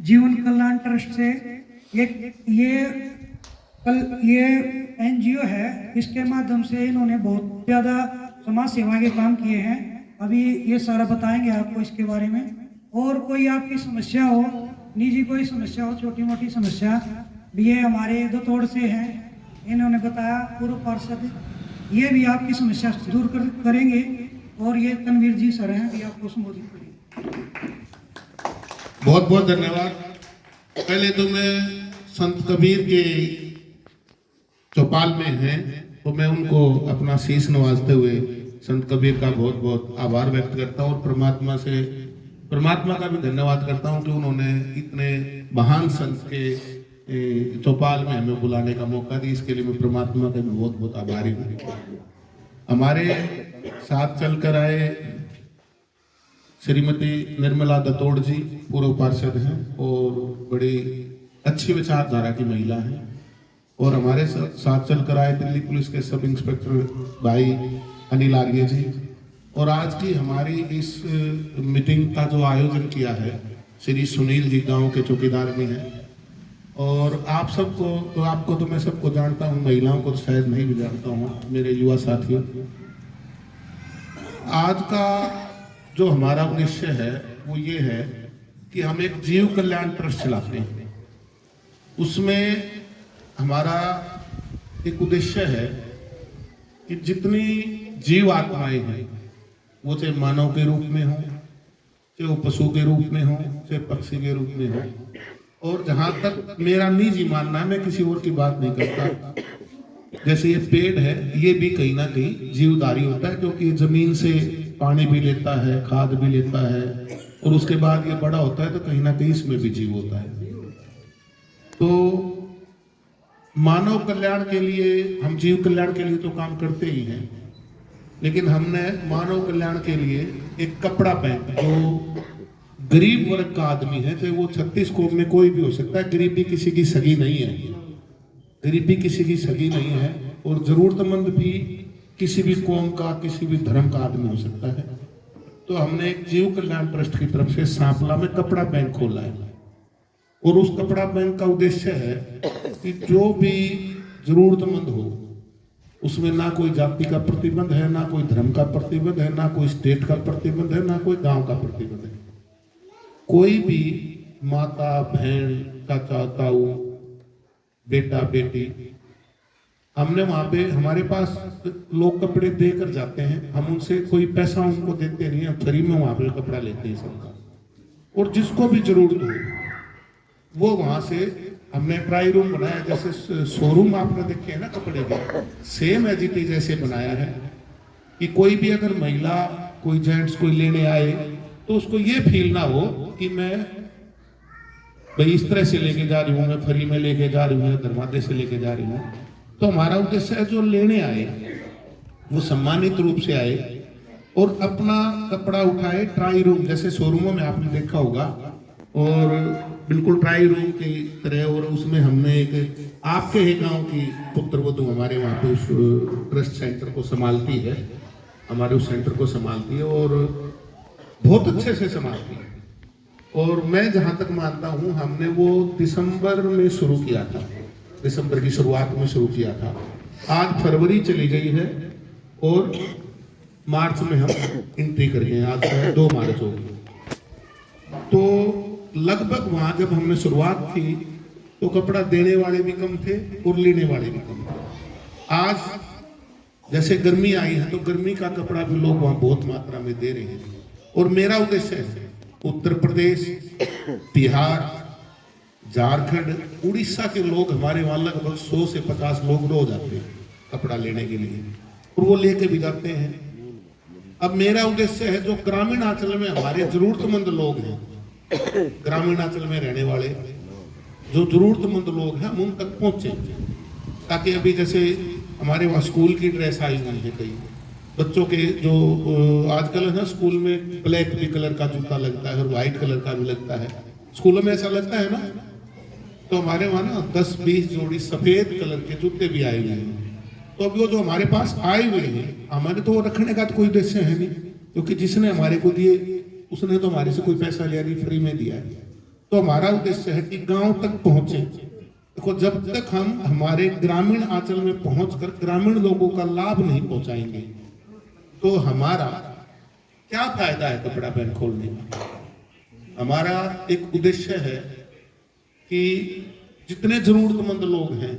जीवन कल्याण ट्रस्ट से ये एनजीओ है। इसके माध्यम से इन्होंने बहुत ज़्यादा समाज सेवा के काम किए हैं। अभी ये सारा बताएंगे आपको इसके बारे में। और कोई आपकी समस्या हो, निजी कोई समस्या हो, छोटी मोटी समस्या, ये हमारे दतोड़ से हैं, इन्होंने बताया पूर्व पार्षद, ये भी आपकी समस्या दूर करेंगे। और ये तनवीर जी सर हैं, भी आपको संबोधित करेंगे। बहुत बहुत धन्यवाद। पहले तो मैं संत कबीर के चौपाल में हैं तो मैं उनको अपना शीश नवाजते हुए संत कबीर का बहुत बहुत आभार व्यक्त करता हूँ और परमात्मा का भी धन्यवाद करता हूँ कि उन्होंने इतने महान संत के चौपाल में हमें बुलाने का मौका दिया। इसके लिए मैं परमात्मा का भी बहुत बहुत आभारी हूँ। हमारे साथ चलकर आए श्रीमती निर्मला दतोड़ जी पूर्व पार्षद हैं और बड़ी अच्छी विचारधारा की महिला हैं। और हमारे साथ चलकर आए दिल्ली पुलिस के सब इंस्पेक्टर भाई अनिल आर्य जी। और आज की हमारी इस मीटिंग का जो आयोजन किया है श्री सुनील जी, गांव के चौकीदार भी हैं। और आप सबको तो आपको तो मैं सबको जानता हूं, महिलाओं को तो शायद नहीं भी जानता हूं, मेरे युवा साथियों। आज का जो हमारा उद्देश्य है वो ये है कि हम एक जीव कल्याण ट्रस्ट चलाते हैं। उसमें हमारा एक उद्देश्य है कि जितनी जीव आत्माएं हैं, वो चाहे मानव के रूप में हो, चाहे वो पशु के रूप में हो, चाहे पक्षी के रूप में हो। और जहां तक मेरा निजी मानना है, मैं किसी और की बात नहीं करता, जैसे ये पेड़ है, ये भी कहीं ना कहीं जीवधारी होता है क्योंकि जमीन से पानी भी लेता है, खाद भी लेता है और उसके बाद ये बड़ा होता है तो कहीं ना कहीं इसमें भी जीव होता है। तो मानव कल्याण के लिए, हम जीव कल्याण के लिए तो काम करते ही हैं, लेकिन हमने मानव कल्याण के लिए एक कपड़ा बैंक, जो गरीब वर्ग का आदमी है, चाहे वो 36 कोम में कोई भी हो सकता है, गरीबी किसी की सगी नहीं है, गरीबी किसी की सगी नहीं है। और जरूरतमंद भी किसी भी कौम का, किसी भी धर्म का आदमी हो सकता है। तो हमने एक जीव कल्याण ट्रस्ट की तरफ से सांपला में कपड़ा बैंक खोला है। और उस कपड़ा बैंक का उद्देश्य है कि जो भी जरूरतमंद हो, उसमें ना कोई जाति का प्रतिबंध है, ना कोई धर्म का प्रतिबंध है, ना कोई स्टेट का प्रतिबंध है, ना कोई गांव का प्रतिबंध है। कोई भी माता, बहन, चाचा, ताऊ, बेटा, बेटी, हमने वहां पे, हमारे पास लोग कपड़े देकर जाते हैं, हम उनसे कोई पैसा उनको देते नहीं है, फ्री में वहां पे कपड़ा लेते हैं सबका। और जिसको भी जरूरत हो वो वहां से, हमने ट्राई रूम बनाया, जैसे शोरूम आपने देखे हैं ना कपड़े के, सेम एज इट इज ऐसे बनाया है कि कोई भी अगर महिला, कोई जेंट्स कोई लेने आए तो उसको ये फील ना हो कि मैं भाई इस तरह से लेके जा रही हूँ, मैं फ्री में लेके जा रही हूँ, दरवाजे से लेके जा रही हूँ। तो हमारा उद्देश्य है जो लेने आए वो सम्मानित रूप से आए और अपना कपड़ा उठाए। ट्राई रूम जैसे शोरूमों में आपने देखा होगा, और बिल्कुल ट्राई रूम की तरह। और उसमें हमने एक आपके ही गांव की पुत्र वधू हमारे वहाँ पे उस ट्रस्ट सेंटर को संभालती है, हमारे उस सेंटर को संभालती है और बहुत अच्छे से संभालती है। और मैं जहाँ तक मानता हूँ, हमने वो दिसंबर में शुरू किया था, दिसंबर की शुरुआत में शुरू किया था। आज फरवरी चली गई है और मार्च में हम एंट्री कर गए, आज 2 मार्च हो गई। तो लगभग वहां जब हमने शुरुआत की तो कपड़ा देने वाले भी कम थे और लेने वाले भी कम थे। आज जैसे गर्मी आई है तो गर्मी का कपड़ा भी लोग वहां बहुत मात्रा में दे रहे हैं। और मेरा उद्देश्य है उत्तर प्रदेश, बिहार, झारखंड, उड़ीसा के लोग हमारे वहां लगभग 100 से 50 लोग रोज आते हैं कपड़ा लेने के लिए और वो लेके भी जाते हैं। अब मेरा उद्देश्य है जो ग्रामीण अंचल में हमारे जरूरतमंद लोग हैं, ग्रामीण अंचल में रहने वाले जो जरूरतमंद लोग हैं, हम उन तक पहुंचे, ताकि अभी जैसे हमारे वहाँ स्कूल की ड्रेस आई हुई है, कई बच्चों के जो आजकल है ना, स्कूल में ब्लैक भी कलर का जूता लगता है और व्हाइट कलर का भी लगता है, स्कूलों में ऐसा लगता है ना। तो हमारे वहाँ ना 10-20 जोड़ी सफेद कलर के जूते भी आए हुए हैं। तो अब वो जो हमारे पास आए हुए हैं, हमारे तो वो रखने का तो कोई उद्देश्य है नहीं, क्योंकि जिसने हमारे को दिए उसने तो हमारे से कोई पैसा लिया नहीं, फ्री में दिया है। तो हमारा उद्देश्य है कि गांव तक पहुंचे। देखो, जब तक हम हमारे ग्रामीण आंचल में पहुंचकर ग्रामीण लोगों का लाभ नहीं पहुंचाएंगे तो हमारा क्या फायदा है कपड़ा बैंक खोलने का। हमारा एक उद्देश्य है कि जितने जरूरतमंद लोग हैं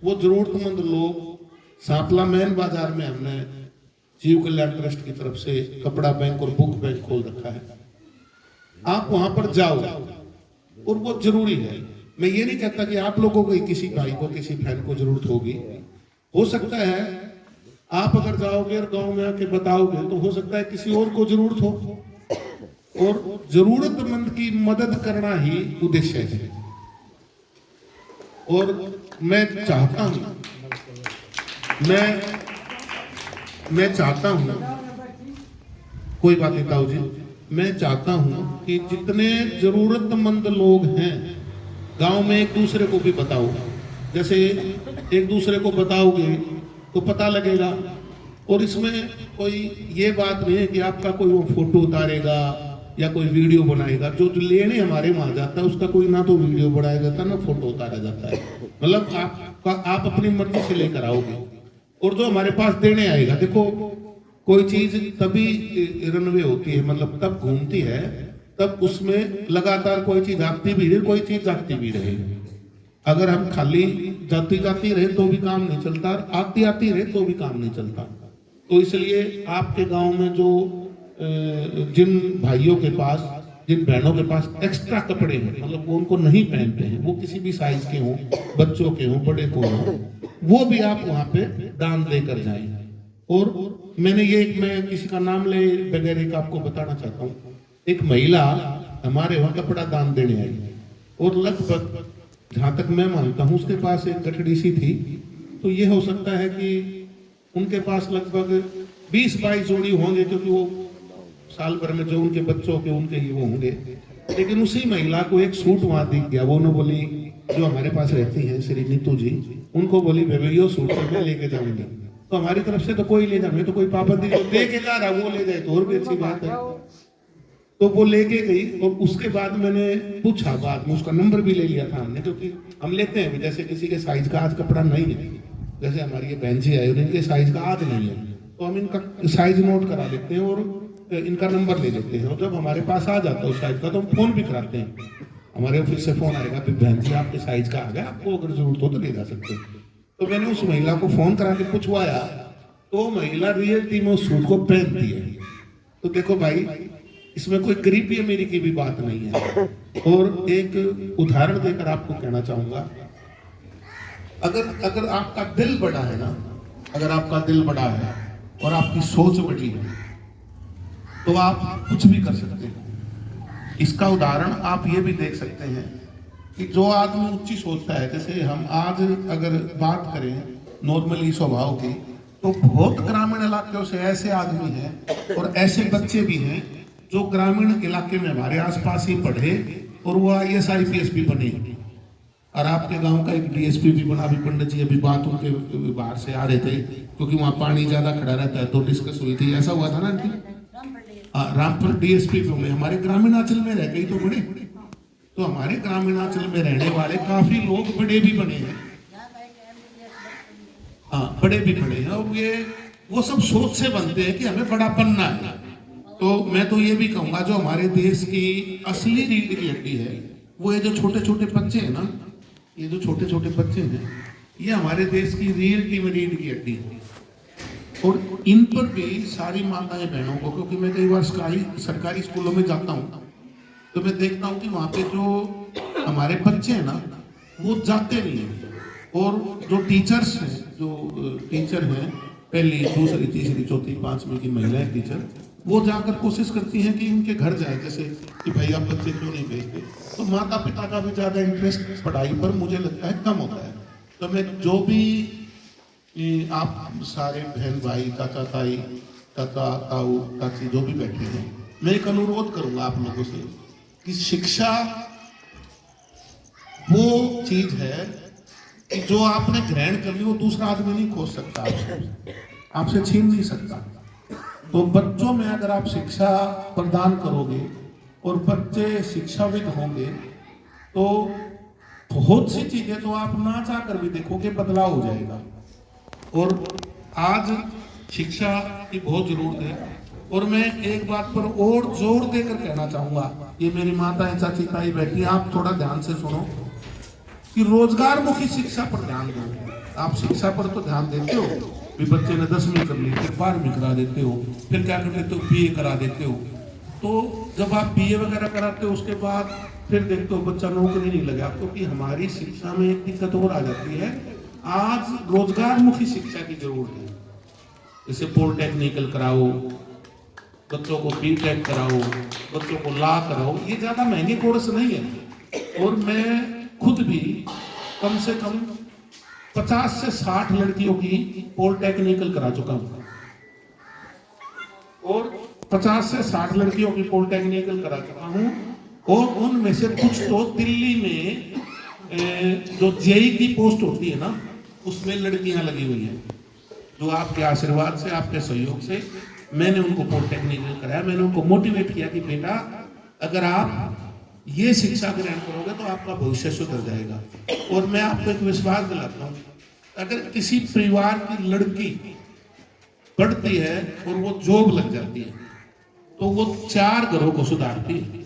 वो जरूरतमंद लोग, सांपला मेन बाजार में हमने जीव कल्याण ट्रस्ट की तरफ से कपड़ा बैंक और बुक बैंक खोल रखा है। आप वहां पर जाओ और वो जरूरी है। मैं ये नहीं कहता कि आप लोगों को, किसी भाई को, किसी बहन को जरूरत होगी, हो सकता है आप अगर जाओगे और गांव में आके बताओगे तो हो सकता है किसी और को जरूरत हो, और जरूरतमंद की मदद करना ही उद्देश्य है। और मैं चाहता हूं कोई बात नहीं ताऊ जी, मैं चाहता हूं कि जितने जरूरतमंद लोग हैं गांव में एक दूसरे को भी बताओ। जैसे एक दूसरे को बताओगे तो पता लगेगा। और इसमें कोई ये बात नहीं है कि आपका कोई वो फोटो उतारेगा या कोई वीडियो बनाएगा। जो लेने हमारे वहां जाता है उसका कोई ना तो वीडियो बनाया जाता है ना फोटो उतारा जाता है। मतलब आप अपनी मर्जी से लेकर आओगे। और जो हमारे पास देने आएगा, देखो कोई चीज तभी रनवे होती है, मतलब तब घूमती है तब उसमें लगातार कोई चीज आती भी रहे, कोई चीज जाती भी रहे। अगर हम खाली जाती रहे तो भी काम नहीं चलता, आती रहे तो भी काम नहीं चलता। तो इसलिए आपके गांव में जो जिन भाइयों के पास, जिन बहनों के पास एक्स्ट्रा कपड़े हैं, मतलब वो उनको नहीं पहनते हैं, वो किसी भी साइज के हों, बच्चों के हों, बड़े को हों, वो भी आप वहां पे दान देकर जाएं। और मैं किसी का नाम ले बगैर एक आपको बताना चाहता हूँ। एक महिला हमारे वहां कपड़ा दान देने आई और लगभग, जहां तक मैं मानता हूँ, उसके पास एक गठड़ी सी थी। तो ये हो सकता है कि उनके पास लगभग 20-22 जोड़ी होंगे, क्योंकि वो साल भर में जो उनके बच्चों के उनके ही वो होंगे। लेकिन उसी महिला को एक सूट वहां दिख गया। वो उन्होंने बोली, जो हमारे पास रहती हैं श्री नीतू जी, उनको बोली बेबे ये सूट मैं लेके जाऊंगी। तो हमारी तरफ से तो कोई ले जाए, तो कोई पाबंदी नहीं, लेके जा रहा वो ले जाए तो और भी अच्छी बात है। तो वो लेके गई और उसके बाद मैंने पूछा, बाद में उसका नंबर भी ले लिया था हमने, क्योंकि हम लेते हैं जैसे किसी के साइज का आज कपड़ा नहीं है, जैसे हमारी ये बहन जी आई इनके साइज का आज नहीं है, तो हम इनका साइज नोट करा लेते हैं और इनका नंबर ले लेते हैं। और जब हमारे पास आ जाता है उस साइज का तो हम फोन भी कराते हैं। हमारे ऑफिस से फोन आएगा कि बहन जी आपके साइज का आ गया, आपको अगर जरूरत हो तो ले जा सकते हैं। तो मैंने उस महिला को फोन करा के पूछवाया तो महिला रियलिटी में उस सूट को पहनती है। तो देखो भाई, इसमें कोई गरीबी अमीरी की भी बात नहीं है। और एक उदाहरण देकर आपको कहना चाहूंगा, अगर आपका दिल बड़ा है ना, अगर आपका दिल बड़ा है और आपकी सोच बड़ी है तो आप कुछ भी कर सकते हैं। इसका उदाहरण आप ये भी देख सकते हैं कि जो आदमी ऊंची सोचता है, जैसे हम आज अगर बात करें नॉर्मली स्वभाव की, तो बहुत ग्रामीण इलाकों से ऐसे आदमी हैं और ऐसे बच्चे भी हैं जो ग्रामीण इलाके में हमारे आसपास ही पढ़े और वो IAS IPS भी बने। और आपके गांव का एक DSP भी बना। अभी पंडित जी अभी बात उनके बाहर से आ रहे थे, क्योंकि वहाँ पानी ज्यादा खड़ा रहता है, तो डिस्कस हुई थी। ऐसा हुआ था ना आंटी? रामपुर DSP में हमारे ग्रामीणांचल में रह गई तो बड़े, तो हमारे ग्रामीणांचल में रहने वाले काफी लोग बड़े भी बने हैं। हाँ, बड़े भी बने हैं। और ये वो सब सोच से बनते हैं कि हमें बड़ा बनना है। तो मैं तो ये भी कहूंगा, जो हमारे देश की असली रीढ़ की हड्डी है वो ये जो छोटे छोटे बच्चे हैं ना, ये जो छोटे छोटे बच्चे हैं, ये हमारे देश की रीढ़ की हड्डी है। और इन पर भी सारी माताएं बहनों को, क्योंकि मैं कई बार सरकारी स्कूलों में जाता हूँ तो मैं देखता हूँ कि वहाँ पे जो हमारे बच्चे हैं ना वो जाते नहीं हैं। और जो टीचर्स हैं, जो टीचर हैं पहली, दूसरी, तीसरी, चौथी, 5वीं की महिलाएं टीचर, वो जाकर कोशिश करती हैं कि उनके घर जाए, जैसे कि भाई आप बच्चे क्यों नहीं भेजते। तो माता पिता का भी ज़्यादा इंटरेस्ट पढ़ाई पर मुझे लगता है कम होता है। तो मैं जो भी आप सारे बहन भाई, चाचा ताई, चाचा ताऊ चाची जो भी बैठे हैं, मैं एक अनुरोध करूंगा आप लोगों से कि शिक्षा वो चीज है कि जो आपने ग्रहण कर ली वो दूसरा आदमी नहीं खोज सकता, आपसे छीन नहीं सकता। तो बच्चों में अगर आप शिक्षा प्रदान करोगे और बच्चे शिक्षाविद होंगे तो बहुत सी चीजें तो आप ना चाह कर भी देखोगे बदलाव हो जाएगा। और आज शिक्षा की बहुत जरूरत है। और मैं एक बात पर और जोर देकर कहना चाहूंगा, ये मेरी माताएं चाची ताई बैठी, आप थोड़ा ध्यान से सुनो कि रोजगार मुखी शिक्षा पर ध्यान दो। आप शिक्षा पर तो ध्यान देते हो, भी बच्चे ने 10वीं कर ली, फिर 12वीं करा देते हो, फिर क्या कर देते हो, बीए करा देते हो। तो जब आप बीए वगैरह कराते हो उसके बाद फिर देखते हो बच्चा नौकरी नहीं लगा, क्योंकि हमारी शिक्षा में एक दिक्कत और आ जाती है। आज रोजगार मुखी शिक्षा की जरूरत है। जैसे पॉलिटेक्निकल कराओ, बच्चों को बीटेक कराओ, बच्चों को लॉ कराओ, ये ज्यादा महंगे कोर्स नहीं है। और मैं खुद भी कम से कम 50 से 60 लड़कियों की पॉलिटेक्निकल करा चुका हूं, और 50 से 60 लड़कियों की पॉलिटेक्निकल करा चुका हूं। और उनमें से कुछ तो दिल्ली में जो जेई की पोस्ट होती है ना, उसमें लड़कियां लगी हुई हैं। जो आपके आशीर्वाद से, आपके सहयोग से मैंने उनको पॉलिटेक्निकल कराया। मैंने उनको मोटिवेट किया कि बेटा अगर आप ये शिक्षा ग्रहण करोगे तो आपका भविष्य सुधर जाएगा। और मैं आपको एक विश्वास दिलाता हूँ, अगर किसी परिवार की लड़की पढ़ती है और वो जॉब लग जाती है तो वो 4 घरों को सुधारती है।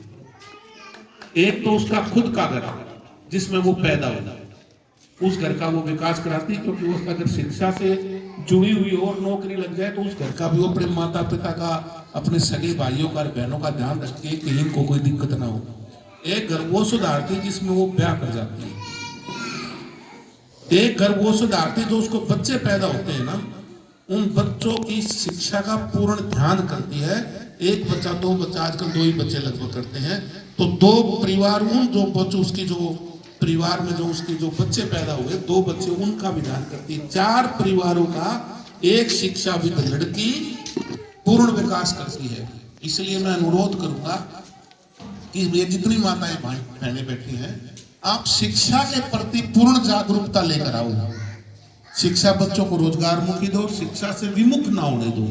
एक तो उसका खुद का घर जिसमें वो पैदा होगा, उस घर का वो विकास कराती है, क्योंकि वो अगर शिक्षा से जुड़ी हुई और नौकरी लग जाए तो उस घर का भी वो अपने माता पिता का, अपने सगे भाइयों का, बहनों का ध्यान रखती है कि इनको कोई दिक्कत ना हो। एक घर वो सुधारती जिसमें वो ब्याह कर जाती है। एक घर वो सुधारती जो उसको बच्चे पैदा होते हैं ना, उन बच्चों की शिक्षा का पूर्ण ध्यान करती है। एक बच्चा, 2 बच्चा, आजकल 2 ही बच्चे लगभग करते हैं, तो 2 परिवार, उन जो बच्चों उसकी जो परिवार में जो उसके जो बच्चे पैदा हुए, 2 बच्चे, उनका भी ध्यान करती है। 4 परिवारों का एक शिक्षाविद लड़की पूर्ण विकास करती है। इसलिए मैं अनुरोध करूंगा कि ये जितनी माताएं बहनें बैठी हैं, आप शिक्षा के प्रति पूर्ण जागरूकता लेकर आओ। शिक्षा बच्चों को रोजगार मुखी दो, शिक्षा से विमुख ना होने दो।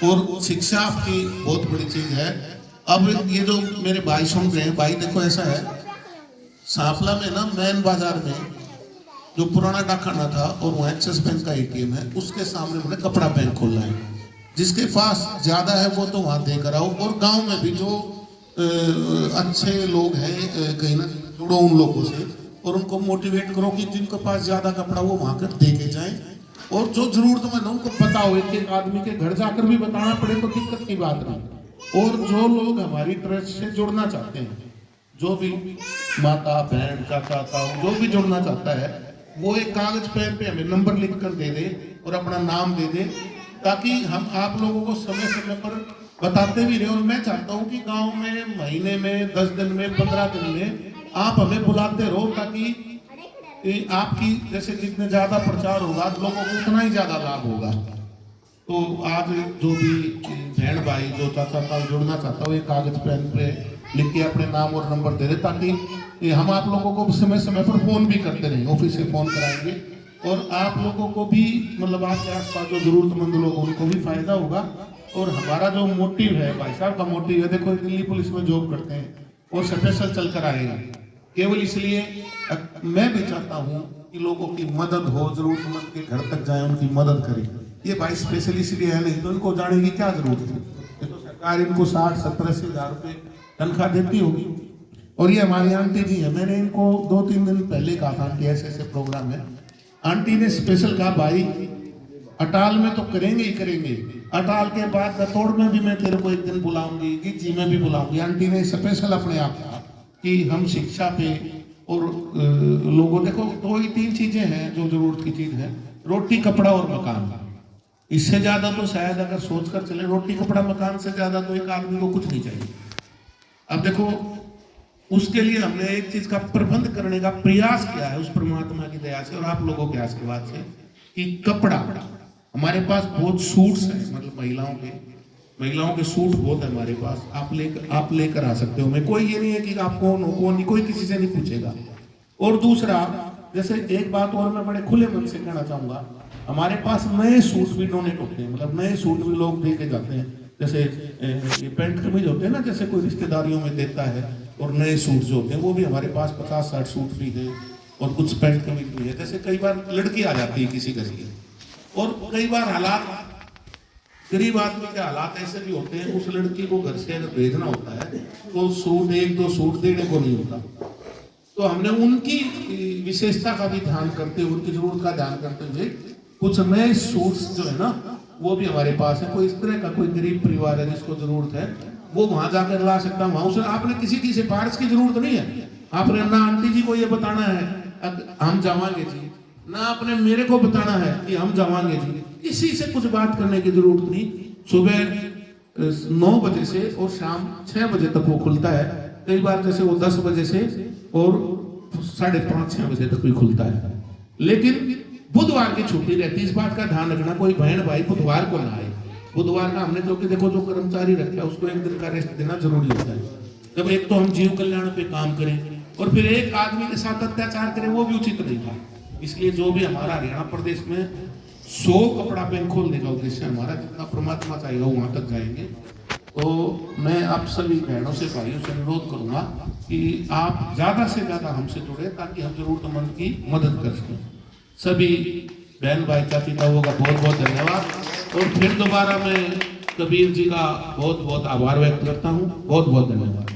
और शिक्षा आपकी बहुत बड़ी चीज है। अब ये जो मेरे भाई सुन रहे हैं, भाई देखो ऐसा है, सांपला में ना मैन बाजार में जो पुराना डाकखाना था और वहाँ एक्सिस बैंक का एटीएम है, उसके सामने मैंने कपड़ा बैंक खोला है। जिसके पास ज्यादा है वो तो वहाँ देकर आओ। और गांव में भी जो अच्छे लोग हैं, कहीं ना जुड़ो उन लोगों से और उनको मोटिवेट करो कि जिनके पास ज्यादा कपड़ा वो वहां कर दे के जाए। और जो जरूरतमंद है उनको पता हो, एक आदमी के घर जाकर भी बताना पड़े तो दिक्कत की बात नहीं। और जो लोग हमारी ट्रस्ट से जुड़ना चाहते हैं, जो भी माता बहन चाचा ताऊ जो भी जुड़ना चाहता है, वो एक कागज पेन पे हमें नंबर लिख कर दे दे और अपना नाम दे दे, ताकि हम आप लोगों को समय समय पर बताते भी रहे। और मैं चाहता हूँ कि गांव में महीने में 10 दिन में 15 दिन में आप हमें बुलाते रहो, ताकि आपकी जैसे जितने ज्यादा प्रचार होगा लोगों को उतना ही ज्यादा लाभ होगा। तो आज जो भी बहन भाई जो चाचा ताऊ जुड़ना चाहता हो, एक कागज पेन पे लिख के अपने नाम और नंबर दे दे, ताकि हम आप लोगों को समय समय पर फोन भी करते रहें, ऑफिस से फोन कराएंगे। और आप लोगों को भी, मतलब आपके आसपास जो जरूरतमंद लोग उनको भी फायदा होगा। और हमारा जो मोटिव है, भाई साहब का मोटिव है, देखो दिल्ली पुलिस में जॉब करते हैं और स्पेशल चल कर आएगा केवल इसलिए। मैं भी चाहता हूँ कि लोगों की मदद हो, जरूरतमंद के घर तक जाए, उनकी मदद करें। ये भाई स्पेशल इसलिए है, नहीं तो इनको जाने की क्या जरूरत है। ये तो सरकार इनको 60-70-80 हज़ार रुपये तनख्वाह देती होगी। और ये हमारी आंटी जी है, मैंने इनको 2-3 दिन पहले कहा था कि ऐसे ऐसे प्रोग्राम है। आंटी ने स्पेशल कहा, भाई अटाल में तो करेंगे ही करेंगे, अटाल के बाद दतोड़ में भी मैं तेरे को एक दिन बुलाऊंगी, गिज्जी में भी बुलाऊंगी। आंटी ने स्पेशल अपने आप कहा कि हम शिक्षा पे और लोगों, देखो 2 ही 3 चीजें हैं जो जरूरत की चीज है, रोटी कपड़ा और मकान। इससे ज्यादा तो शायद अगर सोचकर चले, रोटी कपड़ा मकान से ज्यादा तो एक आदमी को कुछ नहीं चाहिए। अब देखो उसके लिए हमने एक चीज का प्रबंध करने का प्रयास किया है, उस परमात्मा की दया से और आप लोगों के आशीर्वाद से, कि कपड़ा हमारे पास बहुत सूट्स हैं, मतलब महिलाओं के सूट बहुत है हमारे पास, आप लेकर आ सकते हो। मैं कोई ये नहीं है कि आप कौन हो कौन नहीं, कोई किसी से नहीं पूछेगा। और दूसरा, जैसे एक बात और मैं बड़े खुले मन से कहना चाहूंगा, हमारे पास नए सूट भी डोनेट होते हैं, मतलब नए सूट भी लोग दे के जाते हैं। जैसे ये पैंट कमीज होते हैं ना, जैसे कोई रिश्तेदारियों में देता है, और नए सूट जो होते हैं वो भी हमारे पास 50-60 सूट भी हैं और कुछ पैंट कमीज भी है। जैसे कई बार लड़की आ जाती है किसी घर की और कई बार हालात गरीब आदमी के हालात ऐसे भी होते हैं, उस लड़की को घर से अगर भेजना होता है तो सूट 1-2 सूट देने को नहीं होता। तो हमने उनकी विशेषता का भी ध्यान करते हुए, उनकी जरूरत का ध्यान करते हुए कुछ नए सूट्स जो है ना वो भी हमारे पास है। कोई इस तरह का कोई गरीब परिवार है जिसको जरूरत है वो वहां जाकर ला सकता है। वहां उसे आपने किसी की सिफारिश की जरूरत नहीं है। आपने ना आंटी जी को ये बताना है हम जावांगे जी, ना आपने मेरे को बताना है कि हम जावांगे जी, किसी से कुछ बात करने की जरूरत नहीं। सुबह 9 बजे से और शाम 6 बजे तक वो खुलता है। कई बार जैसे वो 10 बजे से और 5:30-6 बजे तक भी खुलता है। लेकिन बुधवार की छुट्टी रहती है। इस बात का ध्यान रखना कोई बहन भाई बुधवार को ना आए। बुधवार का हमने तो कि देखो जो कर्मचारी रखा है उसको एक दिन का रेस्ट देना जरूरी होता है। जब एक तो हम जीव कल्याण पे काम करें और फिर एक आदमी के साथ अत्याचार करें वो भी उचित नहीं था। इसलिए जो भी हमारा हरियाणा प्रदेश में 100 कपड़ा बैंक खोलने का उद्देश्य हमारा, जितना परमात्मा चाहेगा वहां तक जाएंगे। तो मैं आप सभी बहनों से भाइयों से अनुरोध करूंगा कि आप ज्यादा से ज्यादा हमसे जुड़े ताकि हम जरूरतमंद की मदद कर सकें। सभी बहन भाई चाची ताऊओं का बहुत बहुत धन्यवाद और फिर दोबारा मैं कबीर जी का बहुत बहुत आभार व्यक्त करता हूँ। बहुत बहुत धन्यवाद।